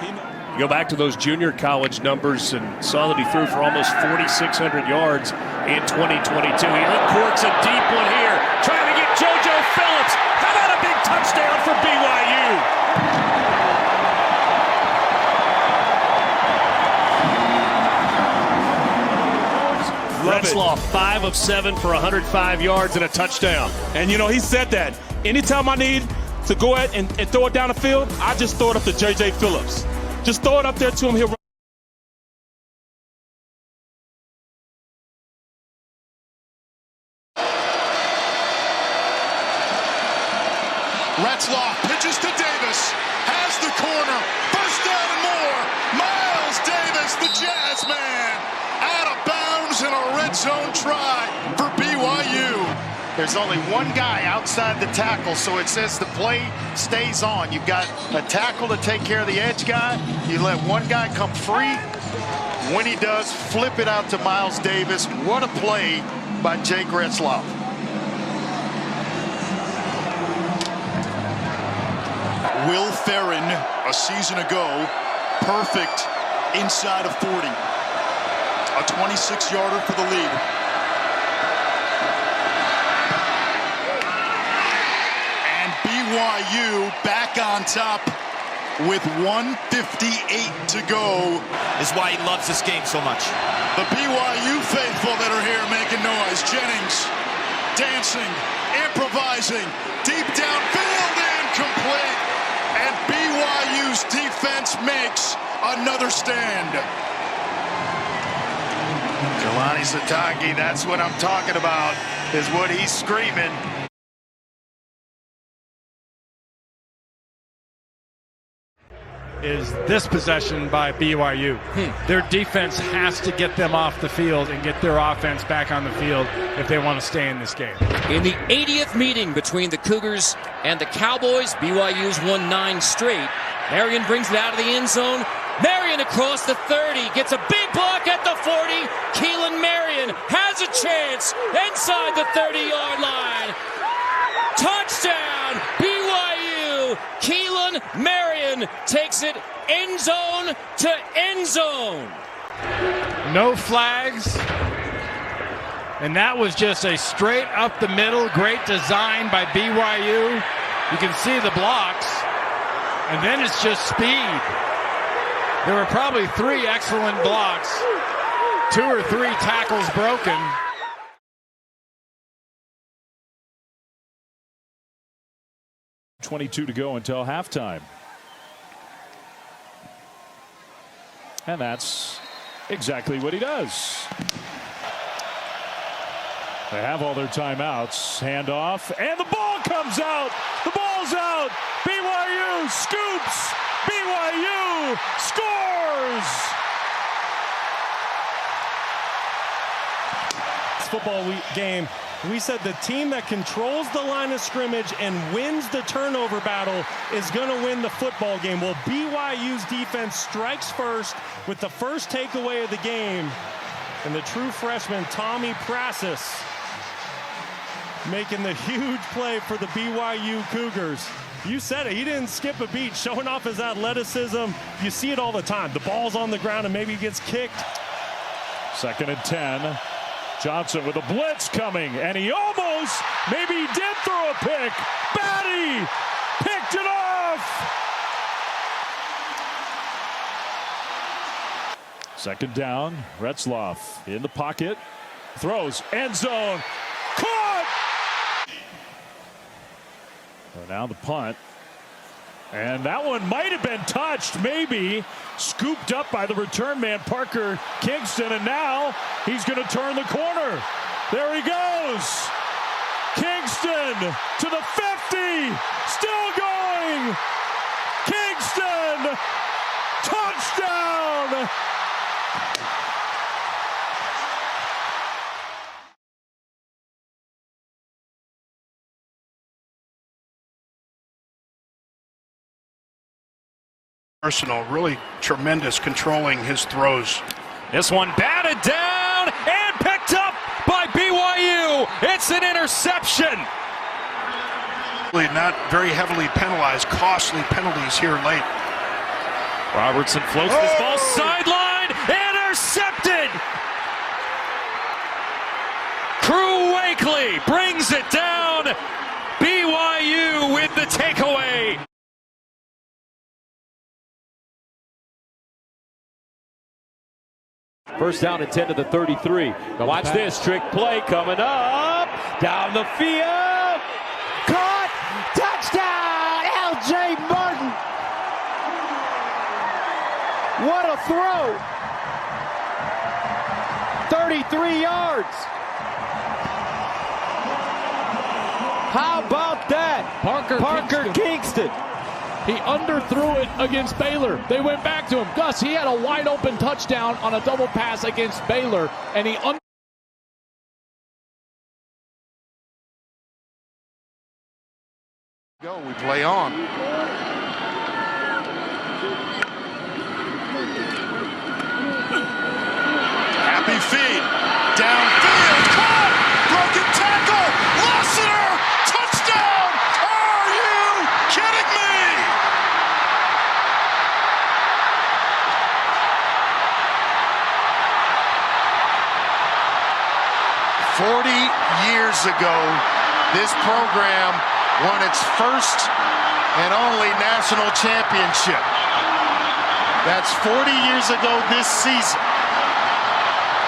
You go back to those junior college numbers and saw that he threw for almost 4,600 yards in 2022. He uncorks a deep one here, trying to get JoJo Phillips. How about a big touchdown for BYU? Retzlaff, 5 of 7 for 105 yards and a touchdown. And, you know, he said that. Anytime I need to go ahead and throw it down the field, I just throw it up to J.J. Phillips. Just throw it up there to him. He'll Retzlaff pitches to Davis, has the corner, first down and more. Miles Davis, the Jazz man, out of bounds in a red zone try for BYU. There's only one guy outside the tackle, so it says the play stays on. You've got a tackle to take care of the edge guy. You let one guy come free. When he does, flip it out to Miles Davis. What a play by Jake Retzlaff. Will Ferrin, a season ago, perfect inside of 40. A 26-yarder for the lead. And BYU back on top with 1:58 to go. Is why he loves this game so much. The BYU faithful that are here making noise. Jennings dancing, improvising, deep downfield, incomplete. And BYU's defense makes another stand. Jelani Sataki, that's what I'm talking about, is what he's screaming. Is this possession by BYU. Their defense has to get them off the field and get their offense back on the field if they want to stay in this game. In the 80th meeting between the Cougars and the Cowboys, BYU's won 9 straight. Marion brings it out of the end zone. Marion across the 30, gets a big block at the 40. Keelan Marion has a chance inside the 30-yard line. Touchdown, BYU. Keelan Marion takes it end zone to end zone. No flags. And that was just a straight up the middle, great design by BYU. You can see the blocks. And then it's just speed. There were probably 3 excellent blocks. 2 or 3 tackles broken. .22 to go until halftime. And that's exactly what he does. They have all their timeouts. Hand off, and the ball comes out. The ball's out. BYU scoops. BYU scores. This football game, we said the team that controls the line of scrimmage and wins the turnover battle is going to win the football game. Well, BYU's defense strikes first with the first takeaway of the game. And the true freshman, Tommy Prasis, making the huge play for the BYU Cougars. You said it, he didn't skip a beat, showing off his athleticism. You see it all the time. The ball's on the ground and maybe he gets kicked. 2nd and 10. Johnson with a blitz coming, and he almost, maybe he did throw a pick. Batty picked it off. 2nd down, Retzlaff in the pocket, throws, end zone, caught! So now the punt, and that one might have been touched, maybe. Scooped up by the return man, Parker Kingston, and now he's going to turn the corner. There he goes. Kingston to the 50, still going. Kingston, touchdown. Personal, really tremendous controlling his throws. This one batted down and picked up by BYU. It's an interception. Not very heavily penalized, costly penalties here late. Robertson floats this ball sideline, intercepted. Crew Wakely brings it down. BYU with the takeaway. First down and 10 to the 33. Watch this trick play coming up. Down the field. Caught. Touchdown. L.J. Martin. What a throw. 33 yards. How about that? Parker Kingston. He underthrew it against Baylor. They went back to him. Gus, he had a wide open touchdown on a double pass against Baylor, and he Go, we play on. Happy feet. Downfield. Caught. Broken tackle. Lassiter. Touchdown. Are you kidding me? 40 years ago, this program won its first and only national championship. That's 40 years ago this season.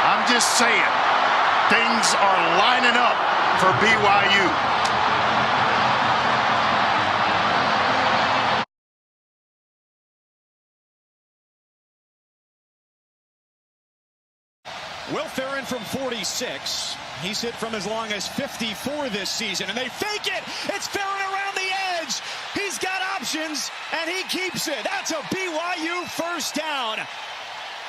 I'm just saying, things are lining up for BYU. Will Ferrin from 46. He's hit from as long as 54 this season, and they fake it. It's Ferrin around the edge. He's got options, and he keeps it. That's a BYU first down.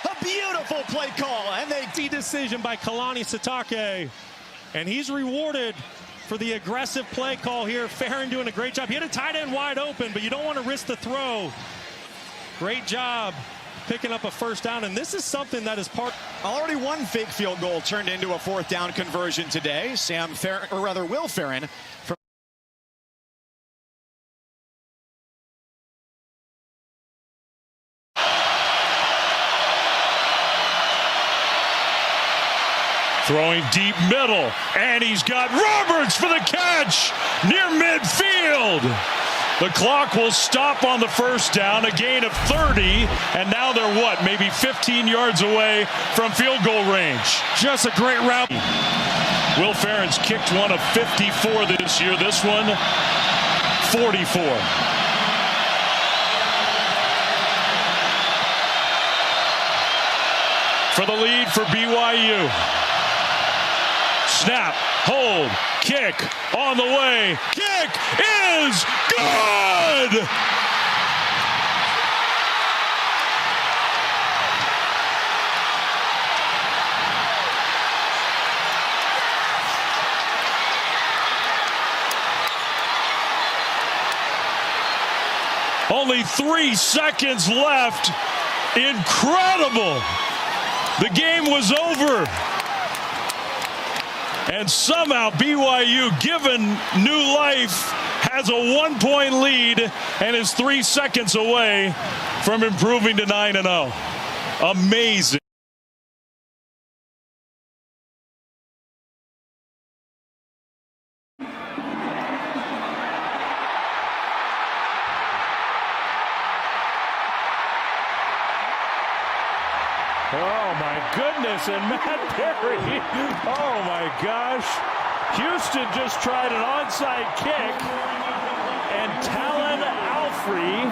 A beautiful play call, and they decision by Kalani Sitake, and he's rewarded for the aggressive play call here. Ferrin doing a great job. He had a tight end wide open, but you don't want to risk the throw. Great job picking up a first down, and this is something that is part. Already one fake field goal turned into a fourth down conversion today. Will Ferrin from Throwing deep middle, and he's got Roberts for the catch near midfield. The clock will stop on the first down, a gain of 30, and now they're what, maybe 15 yards away from field goal range. Just a great route. Will Ferrin's kicked one of 54 this year. This one, 44. For the lead for BYU. Snap, hold, kick, on the way. Kick is good! Only 3 seconds left. Incredible! The game was over. And somehow BYU, given new life, has a 1-point lead and is 3 seconds away from improving to 9-0. Amazing. Oh my goodness, and Matt Perry, oh my gosh. Houston just tried an onside kick, and Talon Alfrey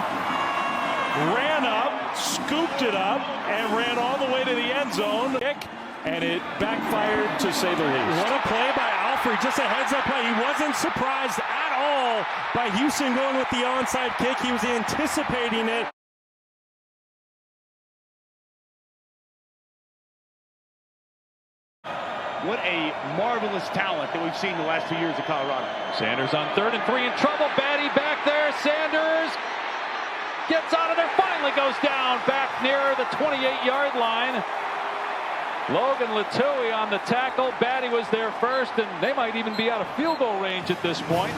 ran up, scooped it up, and ran all the way to the end zone. And it backfired, to say the least. What a play by Alfrey, just a heads-up play. He wasn't surprised at all by Houston going with the onside kick. He was anticipating it. What a marvelous talent that we've seen the last 2 years at Colorado. Sanders on 3rd and 3 in trouble. Batty back there. Sanders gets out of there. Finally goes down back near the 28-yard line. Logan Latui on the tackle. Batty was there first, and they might even be out of field goal range at this point.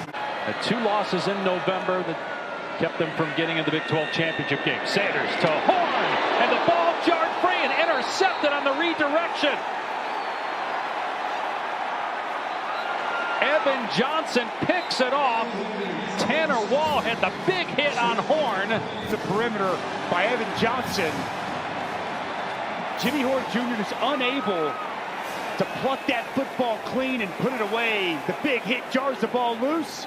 2 losses in November. The kept them from getting in the Big 12 championship game. Sanders to Horn, and the ball jarred free and intercepted on the redirection. Evan Johnson picks it off. Tanner Wall had the big hit on Horn. The perimeter by Evan Johnson. Jimmy Horn Jr. is unable to pluck that football clean and put it away. The big hit jars the ball loose.